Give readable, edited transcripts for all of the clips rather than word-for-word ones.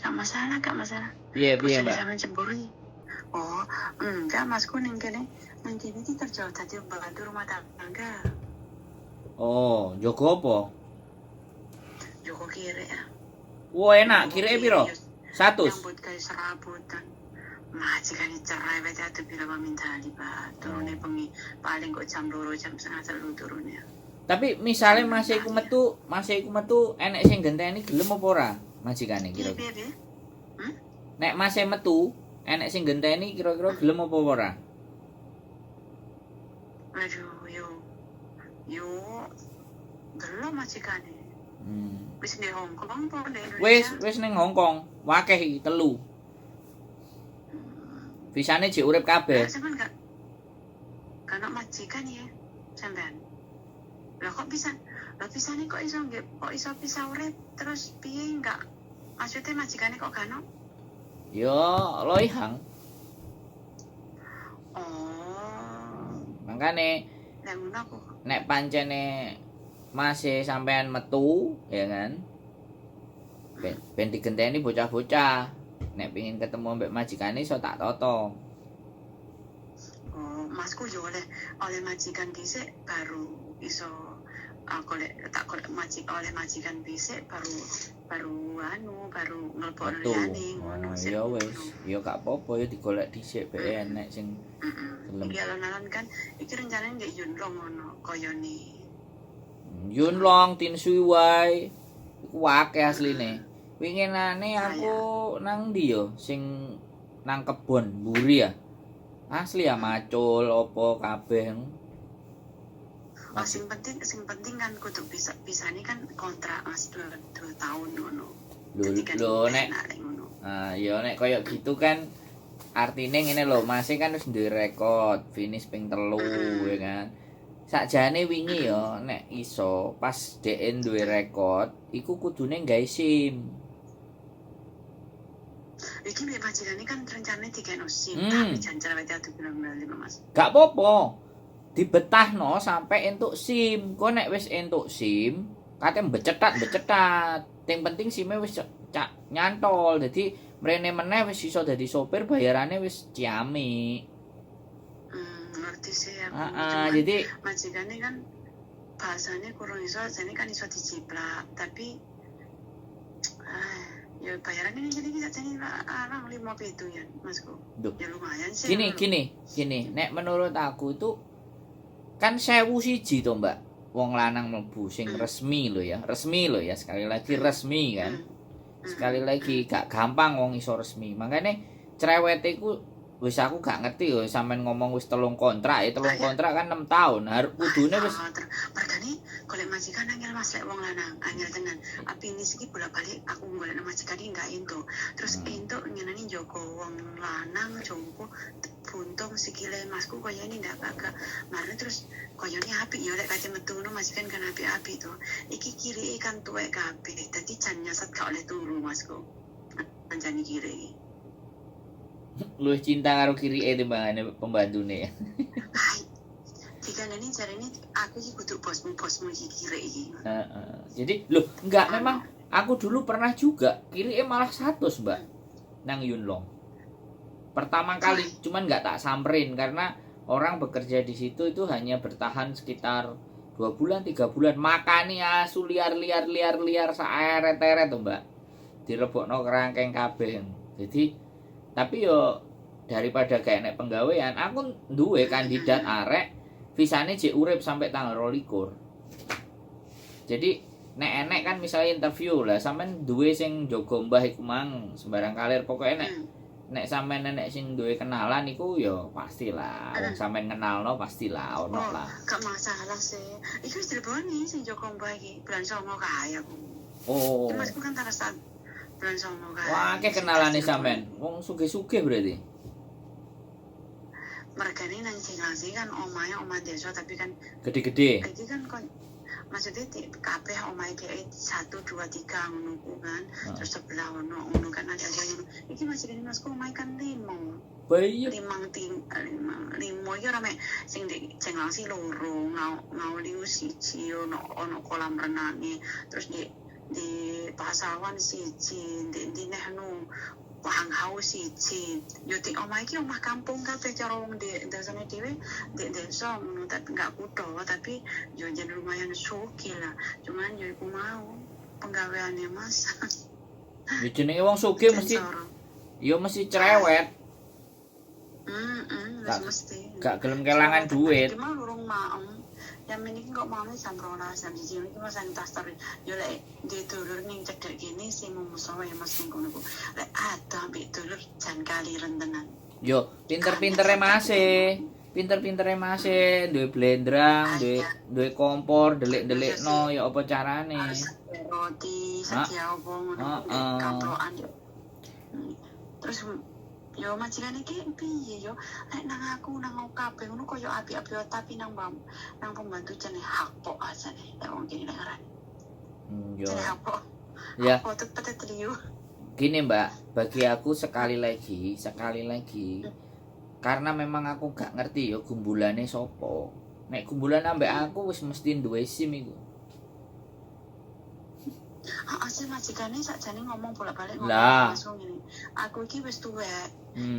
Gak masalah. Piye Mbak? Sampeyan cemburu. Oh, enggak Masku ning kene iki kerja dadi pembantu rumah tangga. Oh, jogo apa? Joko kiri ya. Wah, enak. Kire piro? 100. Nyambut gawe serabutan. Majikane cerai wae atuh pira pamintani, Pak. Turune bengi paling kok jam 2 jam setengah 3 turune. Tapi misale masih iku metu enek sing genteni gelem apa ora? Majikane kira-kira. Piye? Nek masih metu enek sing genteni kira-kira gelem apa ora? Aduh, yo gelem majikane. Wis di Hong Kong po di Indonesia. Wis ning Hong Kong. Wakeh iki 3. Visane jek urip kabeh. Sampeyan gak ono majikan ya, sampean. Lah kok bisa? Lah pisane kok iso bisa urip terus piye enggak? Maksudnya majikane kok gak ono? Yo, loihang. Oh. Makane Lah ngono aku. Nek pancene masih sampean metu, ya kan? Ben digenteni bocah-bocah. Nek pengin ketemu mbek majikane iso tak toto. Oh, Masku yo oleh majikan dhisik baru iso oleh majikan dhisik baru ngelpon liyane ngono sih. Ya wis, ya gak apa-apa ya digolek dhisik bae enek sing gelem. Iki alon-alon kan iki rencanane ndek Yunlong ngono koyone. Yunlong Tin Shui Wai iku akeh asline. Winginane aku nang ndi yo sing nang kebon mburi ya. Asli ya macul opo kabeh. Sing penting kan kudu bisane kan kontrak Mas 2 tahun ngono. Lho nek ya nek koyo gitu kan artine ngene lho, masih kan wis duwe rekod finish ping 3 ya kan. Sakjane wingi ya nek iso pas DN duwe rekod iku kudune gawe SIM. Iki mbek majikane kan rencanane digeno SIM tapi jancar wae atuh bilang Mas. Gak apa-apa. Dibetahno sampai entuk SIM. Kok nek wis entuk SIM, kate becetat. Yang penting SIM-e wis nyantol. Dadi mrene meneh wis iso dadi sopir, bayarane wis ciamik. Ngerti sih aku. Jadi majikane kan bahasane kurang iso, jane kan iso dijiplak, tapi ya bayarannya jadi kita jadi orang 5 itu ya Masku. Ya lumayan sih. Gini. Nek menurut aku itu kan 1001 to, Mbak. Wong lanang mlebu sing resmi lho ya. Sekali lagi resmi kan. Sekali lagi gak gampang wong iso resmi. Makanya cerewete iku wis aku gak ngerti yo sampean ngomong wis 3 kontrak ya. 3 kontrak kan 6 tahun. Harus kudune wis mergane golek majikan angel Mas lek wong lanang, angel tenan. Api ini iki bolak-balik aku golek majikan iki gak entuk. Terus entuk nyenani Joko wong lanang jongko buntung sikile Masku koyone ndak bagak. Marane terus koyone apik ya lek kate metu ngono majikan kan apik-apik to. Iki kiri kan tuwek kabeh. Dadi jan nyasat gak oleh turu Masku. Anjani kiri. Luwih cinta karo kirike timbangane pembantune ya. Dikandani jarene aku iki kudu bosmu iki kiri iki. Jadi enggak memang aku dulu pernah juga kirike malah 100, Mbak. Nang Yunlong. Pertama kali cuman enggak tak samperin karena orang bekerja di situ itu hanya bertahan sekitar 2 bulan 3 bulan, makane asu liar saeret-eret to, Mbak. Direbokno kerangkeng kabeh. Jadi tapi yo daripada gak enek penggawean, aku duwe kandidat arek visane jek urip sampai tanggal 22. Jadi nek enek kan misalnya interview lah sampean duwe sing jaga mbah iku mang sembarang kalir pokoke nek sampean nenek sing duwe kenalan iku yo pastilah wong sampean kenalno pastilah ono lah. Gak masalah sih. Iku wis dileboni sing jaga mbah iki bulan 9 kae aku. Oh. Mas kan tarasan bulan 9 kae. Wah, akeh kenalane sampean. Wong sugih-sugih berarti. Mergane nang sing kan omahe omah desa tapi kan gede-gede. Iki kan maksudnya kabeh omahe dhek 1 2 3 ngono kan. Terus sebelah ono kan ada yang iki masih dene Masku omahe kan 5. Bayi. 5 ya rame sing di Jenglangsi loro, Ngauliu siji ono kolam renange. Terus di di pasawan siji, di nehnu Panghau siji. Yo di omah iki omah kampung kabeh cara wong di desane dhewe, di desa ngono tapi enggak kutho, tapi yo jan lumayan sugih lah. Cuman yo iku mau penggaweane Mas. Ya jenenge wong sugih mesti yo mesti cerewet. Wis mesti. Gak gelem kelangan duit. Iki mah lurung maem. Yang ini kok mau jam 12 jam 1 iki Mas tas yo lek di dulur ning cedhek kene sing musuh ya Mas ning kono ku. Lek ada ambek dulur jan kali rentenan. Yo pinter-pintere Mase. Pinter-pintere Mase duwe blendrang, duwe kompor, delik-delikno ya apa carane. Roti sedia apa ngono kaplokan yo. Terus yo majikan iki piye yo nek nang aku nang kabeh ngono koyo api-api tapi nang pembantu jane hakpok aja nih nek wong kene ngaran. Yo. Jane hakpok. Ya. Foto petetliu. Gini Mbak, bagi aku sekali lagi karena memang aku gak ngerti yo gumbulane sopo. Nek gumbulan ambek aku wis mesti duwe SIM iku. Asli majikane sakjane ngomong bolak-balik ngomong langsung ngene. Aku iki wis tuwek.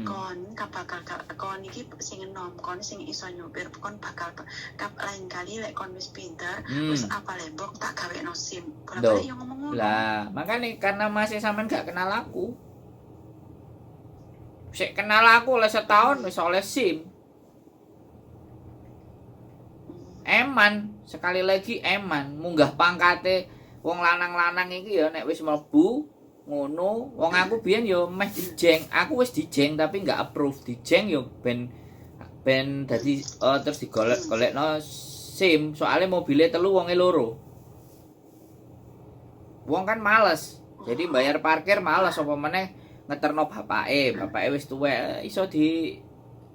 Kon bakal kon iki sing enom, kon sing iso nyopir, kon bakal lain kali lek kon wis pinter, wis apa lembok tak gawekno SIM. Bolak-balik yo ngomong ngono. Lah, makane karena masih sampean gak kenal aku. Sik kenal aku oleh setahun wis oleh SIM. Eman, sekali lagi eman, munggah pangkate wong lanang-lanang iki ya nek wis mlebu ngono, wong aku biyen yo meh dijeng. Aku wis dijeng tapi enggak approve. Dijeng yo ben dadi terus digolek-golekno SIM, soalnya mobilnya telu wonge loro. Wong kan males. Jadi bayar parkir males apa meneh ngeterno bapake. Bapake wis tuwek, iso di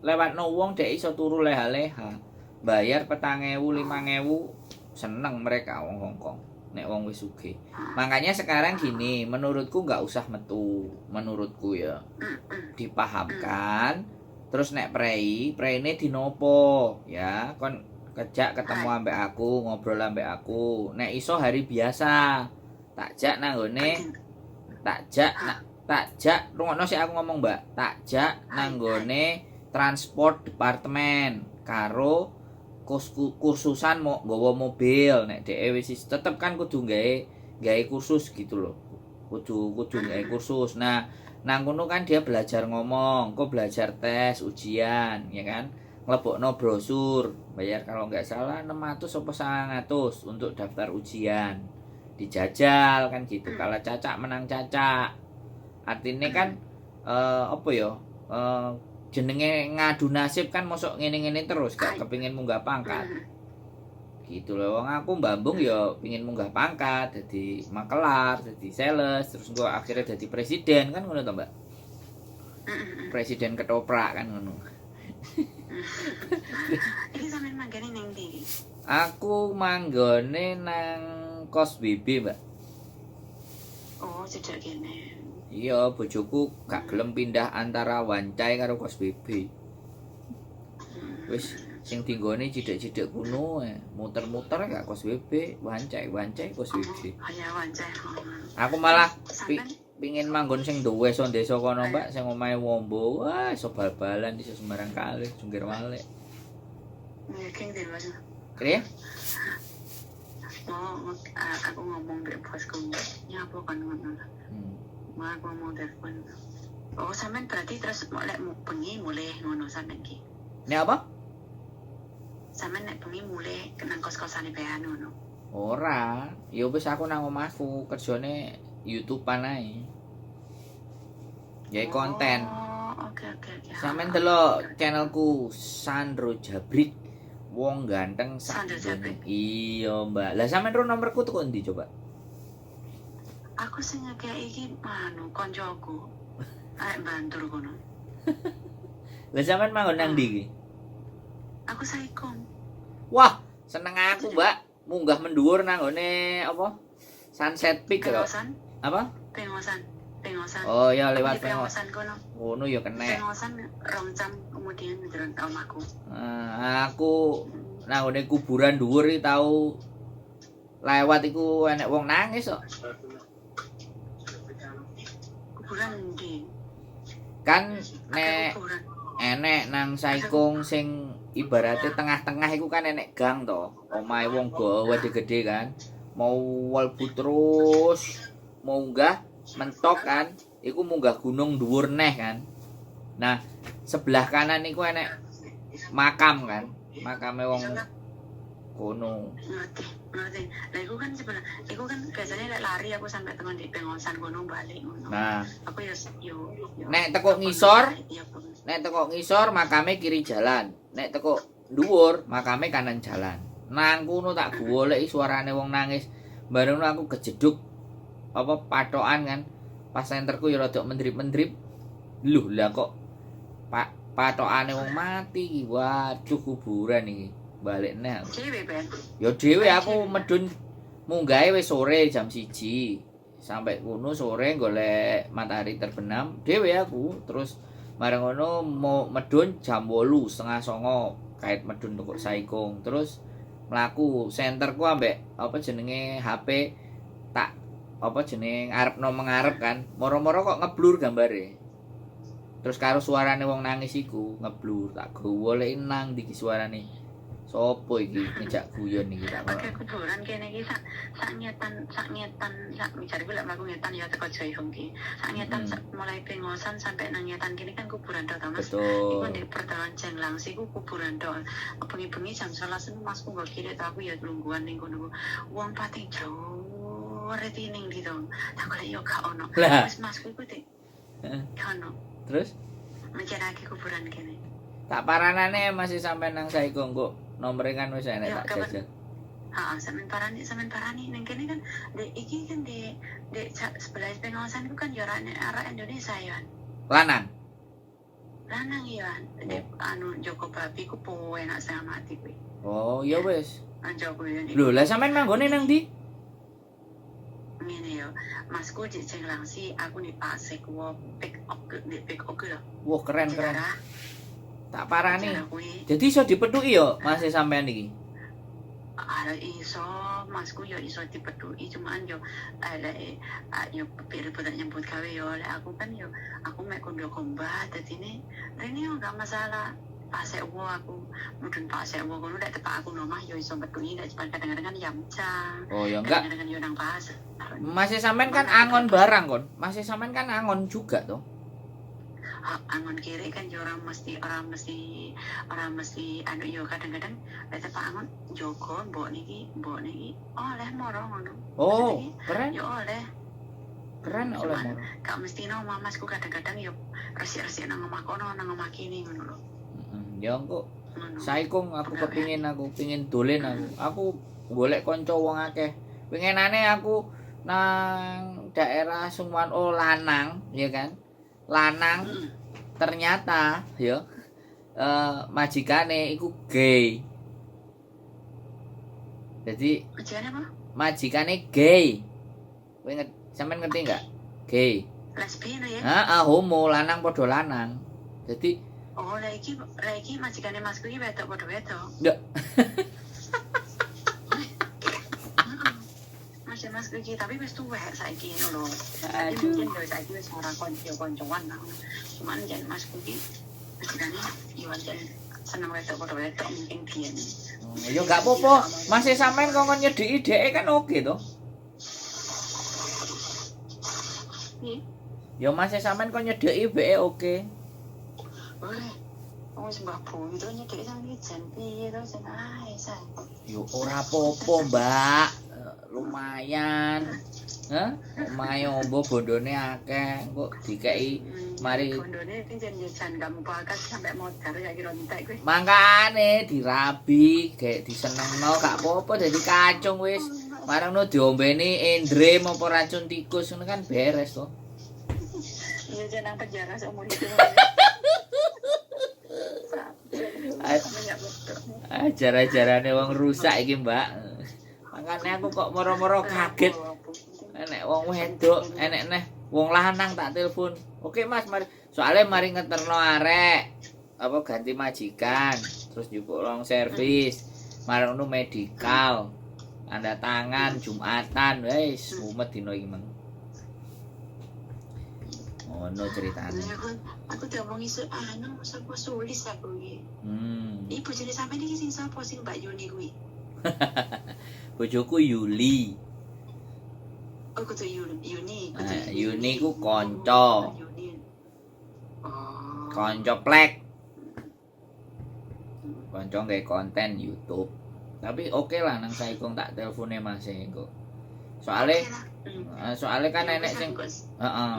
lewatno wong dek iso turu leha-leha. Bayar 4.000, 5.000 seneng mereka wong Hongkong. Nek wong wis sugih. Makanya sekarang gini, menurutku nggak usah metu, menurutku ya. Dipahamkan, terus nek preine dinopo, ya. Kon kejak ketemu ambek aku, ngobrol ambek aku. Nek iso hari biasa. Takjak nanggone, takjak rungokno sik aku ngomong, Mbak. Takjak nanggone transport departemen karo kursusan mau nggawa mobil nek dhewe wis tetep kan kudu gawe kursus gitu loh. Kudu gawe kursus. Nah, nang kono kan dia belajar ngomong, kok belajar tes, ujian, ya kan? Nglebokno brosur, bayar kalau nggak salah 600 apa 900 untuk daftar ujian. Dijajal kan gitu. Kalau cacak menang cacak. Artinya kan apa ya? Jenenge ngadu nasib kan mosok ngene-ngene terus gak kepengin munggah pangkat. Gitu loh, wong aku mbambung ya pengin munggah pangkat, dadi makelar, dadi sales, terus engko akhirnya dadi presiden kan ngono to, Mbak. Presiden ketoprak kan ngono. Iki sampean manggane ning ndi? Aku manggone nang kos BB, Mbak. Oh, cedhak kene. Iya, bojoku gak gelem pindah antara Wancai karo kos BB. Wis sing dinggone cidek-cidek kuno muter-muter gak kos BB, Wancai kos BB. Ya Wancai. Aku malah pingin manggon sing duwe so desa kono, Mbak, sing omahe Wombo. Wah, iso bal-balan iso sembarang kali, jungkir balik. King di Mas. Kira? Oh, aku ngomong mbek bosku. Nyapa kan ngono. Aku mau telepon. Oh, sampean berarti terus lek bengi mulai ngono sampean ki. Nek apa? Sampean nek bengi mulai nang kos-kosane bae ngono. Ora, ya wis aku nang omahku, kerjane YouTube-an ae. Gawe konten. Oh, oke. Sampeyan delok channelku Sandro Jabrik. Wong ganteng sak. Iya, Mbak. Lah sampeyan ro nomorku tuku endi coba? Aku sing ngekeki iki koncoku. Arek Bantul kono. Lah sampean manggon nang ndi iki? Aku Saikom. Wah, seneng aku, Mbak. Munggah mendhuwur nang ngone apa? Sunset Peak lho. Apa? Pengosan. Oh, ya lewat pengosan kono. Ngono ya kenek. Pengosan 2 jam kemudian ndelok omahku. Aku nang ngone kuburan dhuwur iki tau lewat iku enek wong nangis kok. kuburan ndi? Kan Akeh nek kuburan. enek nang Saikung sing ibaratnya tengah-tengah iku kan enek gang to. Omahe wong gawe gede kan. Mau walbu terus munggah mentok kan. Iku munggah gunung dhuwur neh kan. Nah, sebelah kanan iku enek makam kan. Makame wong kono. Ngerti. Lah iku kan sebelah, iku kan biasanya lek lari aku sampai teman di pengosan gunung balik ngono. Nah, Aku yo nek teko ngisor makame kiri jalan. Nek teko dhuwur makame kanan jalan. Nang kono tak goleki suarane wong nangis. Bareng aku kejeduk apa patokan kan. Pas senterku ya rada mendrip-mendrip. Loh, lah kok patokane wong mati. Waduh, kuburan iki. Balik neh. Dhewe ben. Ya dhewe aku medun munggahe wis sore jam 1. Sampai kono sore golek matahari terbenam dhewe aku. Terus bareng ngono mau medun jam 8 setengah 9 kait medun tukuk Saikung. Terus mlaku senterku ambek apa jenenge HP tak apa jenenge ngarepno mengarep kan. Moro-moro kok ngeblur gambare. Terus karo suarane wong nangis iku ngeblur. Tak goleki nang ndi suarane. Sopo iki ngejak guyon iki tak Oke, kuburan kene iki sak nyetan misale gue lek mlaku ngetan ya teko Joyhong ki. Sak nyetan mulai pengosan sampai nang nyetan kene kan kuburan tok Mas. Iku betul. di pertalan Jenglang sih ku kuburan tok. Bengi-bengi jam 11 Masku nggo kiri tak aku ya lungguhan ning kono. Wong pati jauh reti ning ndi to. Tak golek yo gak ono. Lah. Wis Masku iku dik. Ono. Terus Mencerake kuburan kene. tak paranane masih sampai nang Saikung kok nomere kan wis enek tak jajal. Sampean parani ning kene kan dek iki kan di sebelah pengawasan itu kan yo arah Indonesia ya. Lanang. Lanang ya. Dek anu Joko Babi ku po enak sama mati kuwi. Oh, ya wis. Joko yo. Lho, lah sampean manggone nang ndi? Ngene yo. Masku di Jenglang si aku nih Pasek wo pick up lho. Wah, keren. Tak parani. Kuwi Jadi iso dipethuki yo masih sampean iki. ada iso Masku yo iso dipethuki cuman yo yo pilih nyebut gawe yo aku kan yo aku mek kondo kombat dadine rene yo gak masalah pasek wo aku mudun pasek wo kono nek tepak aku nomah yo iso bethuki nek kadang-kadang kan yamca. Oh, ya enggak. Kadang-kadang yo nang pasar. Masih sampean kan angon barang kon. Masih sampean kan angon juga toh. Angon kiri kan yo orang mesti anu yo kadang-kadang nek tepak angon Joko mbok niki oleh moro ngono. Oh, keren. Yo oleh. Keren oleh moro. Kak mesti no mamasku kadang-kadang yo resik-resik nang omah kono nang omah kene ngono lho. Ya engko Saikung aku pengin dolen aku. Aku golek kanca wong akeh. Pengenane aku nang daerah Sungwan lanang, ya kan? Lanang ternyata ya majikane iku gay. Jadi Majikane apa? Majikane gay. Kowe sampean ngerti enggak? Gay. Lesbian ya? Heeh, homo lanang padha lanang. Jadi lah iki majikane Masku iki wedok padha wedok. ndak Masku iki tapi wis tuwek saiki ngono lho. Aduh. Mungkin yo saiki wis ora koncoan lah. Cuman jan Masku iki majikane yo jan seneng wedok padha wedok mungkin biyen. Ya enggak apa-apa. Masih sampean kongkon nyediki dheke kan oke to. Ya masih sampean kok nyedeki beke oke. Wis mbah bondo nyedeki sang iki jan piye to jan ae say. Yo ora apa-apa, Mbak. Lumayan. Hah? Omahe ombo bondone akeh, kok dikeki mari bondone jan kamu bakat sampai modar ya kira entek kuwi. mangkane dirabi, gek disenengno gak apa-apa dadi kacung wis. Marangno diombeni endrem apa racun tikus ngono kan beres to. Iya jan nang penjara seumur hidup. Ajar-ajarane wong rusak iki, Mbak. Makane aku kok moro-moro kaget. Enek wong wedok, enek neh wong lanang tak telepon. Oke Mas, soalnya mari ngeterno arek apa ganti majikan, terus njupuk long servis, marang medikal, tanda tangan Jumatan, wis mumet dino iki mang. ngono ceritane. Aku diomong isu sapa sulis aku iki. Ibu jadi sampe iki sing sapa sing Mbak Yuni kuwi? Bojoku Yuli. Oh, kudu Yuni. Yuni ku kanca. Kanca plek. Kanca nggawe konten YouTube. Tapi oke lah nang saiki tak telpone Mas engko. Soale kan enek sing heeh.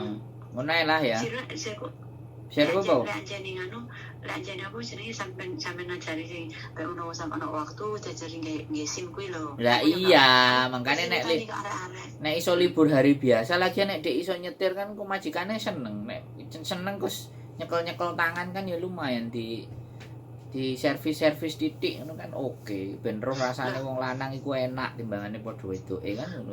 Ngono ae lah ya. Share apa? Lah jane aku jenenge sampean ngajari sing kayak ono sampe ono waktu jajari nggih SIM kuwi lho. Lah iya, makane nek iso libur hari biasa lagi nek dek iso nyetir kan ku majikane seneng. Nek seneng kus nyekel-nyekel tangan kan ya lumayan di servis titik ngono kan oke. Ben roh rasane wong lanang iku enak timbangane padha wedoke kan ngono.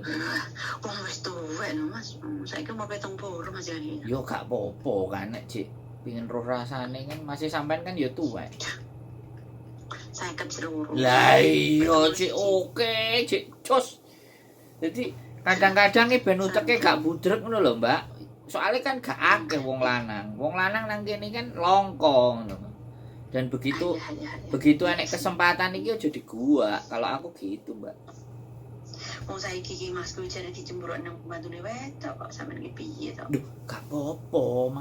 Wong wis tuwek lho Mas. Saiki mau 70 Mas jane. Yo gak apa-apa kan nek Cik pengin roh rasane kan masih sampean kan ya tuwek. Saya kan seluruh. Lah iya Cik oke Cik jos. Jadi kadang-kadang iki ben uteke gak budrek ngono lho Mbak. Soalnya kan gak akeh wong lanang. Wong lanang nang kene kan longkong ngono. Dan begitu enek kesempatan iki aja diguak. Kalau aku gitu, Mbak. Wong saiki iki Mas kuwi jane dicemburuk nang pembantune wedok kok sampean iki piye to? Duh, gak apa-apa.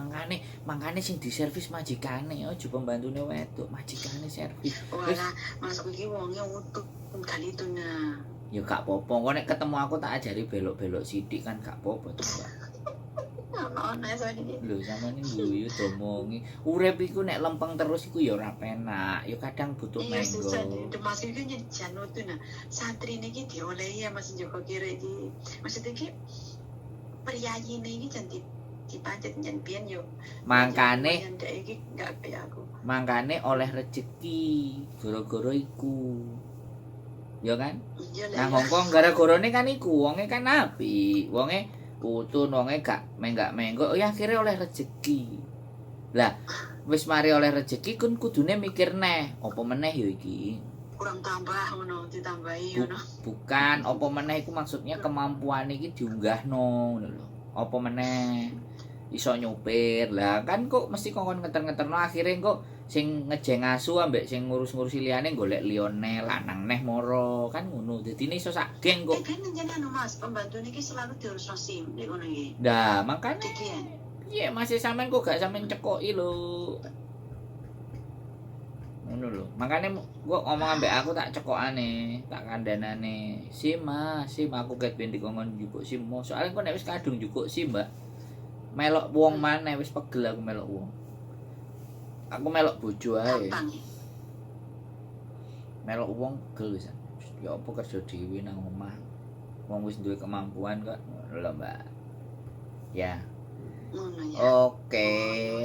Mangkane sing diservis majikane aja pembantune wedok, majikane servis. Walah, Mas iki wonge utuh kali itu nah. Ya gak apa-apa. Kok nek ketemu aku tak ajari belok-belok sithik kan gak apa-apa to, Mbak. Ono iki. Lho, sampeyan guyu domongi. Urip iku nek lempeng terus iku ya ora penak. Ya kadang butuh menggo. Iya, susah. Mas iki nyejan utuh nah. Santri niki diolehi ya Mas Joko kira iki. Maksud iki priyayine iki jan dipancet jan biyen yo. Mangkane iki enggak kayak aku. Mangkane oleh rezeki gara-gara iku. Ya kan? Nah, Hongkong gara-garane kan iku wonge kan apik. Wonge putun wonge gak menggak-menggo ya akhirnya oleh rezeki. Lah wis mari oleh rezeki kun kudune mikir neh apa meneh ya iki. Kurang tambah ngono ditambahi ngono. Bukan apa meneh iku maksudnya kemampuan iki diunggahno ngono lho. Apa meneh iso nyopir. Lah kan kok mesti kongkon ngeter-ngeterno akhirnya kok sing ngejeng asu ambek sing ngurus-ngurusi liyane golek liyane lanang neh moro kan ngono. Dadine iso sak geng kok. Kan jenenge Mas, pembantu niki selalu diurus SIM nek ngono iki. Nah, makane Dikian. iya masih sampean kok gak sampean cekoki lho. Ngono lho. Makane gua ngomong ambek aku tak cekokane, tak kandhanane. SIM Mas, SIM aku ket ben dikongkon njupuk SIM. Soale kok nek wis kadung njupuk SIM, Mbak. Melok wong maneh wis pegel aku melok wong. Aku melok bojo ae. Melok wong pegel wis. Ya apa kerja dhewe nang omah. Wong wis duwe kemampuan kok lho, Mbak. Ya. Ngono ya. Oke,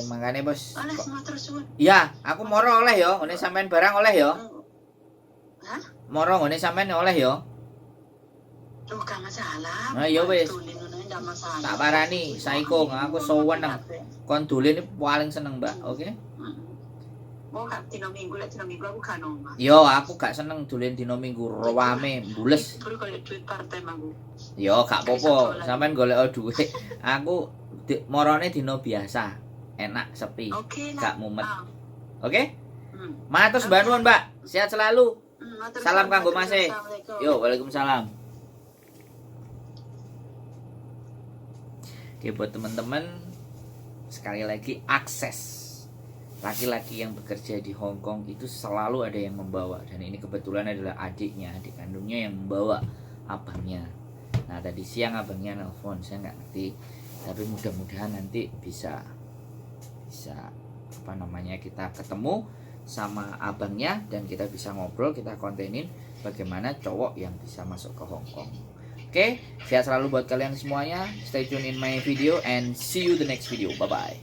makane Bos. Oleh matur suwun. Iya, aku moro oleh ya. Ngene sampean barang oleh ya. Hah? Moro ngene sampean oleh ya. Oh, gak masalah. Nah, ya wis. Enggak masalah. Tak parani, saiko aku sowan nang kon dolen paling seneng, Mbak. Oke? Mau gak dino minggu aku gak nomah. Yo, aku gak seneng dolen dino minggu rame bules. Perlu golek duit part-time aku. Yo, gak apa-apa. Sampean golek duit. Aku morone dino biasa. Enak sepi. Oke Gak lah. mumet. Oke? Matur sembah nuwun, Mbak. Sehat selalu. Salam kanggo Mas e. Yo, waalaikumsalam. Oke, buat teman-teman sekali lagi akses laki-laki yang bekerja di Hong Kong itu selalu ada yang membawa, dan ini kebetulan adalah adiknya, adik kandungnya yang membawa abangnya. Nah tadi siang abangnya nelfon, saya nggak ngerti, tapi mudah-mudahan nanti bisa kita ketemu sama abangnya dan kita bisa ngobrol, kita kontenin bagaimana cowok yang bisa masuk ke Hong Kong. Oke, sehat selalu buat kalian semuanya. Stay tune in my video and see you the next video. Bye bye.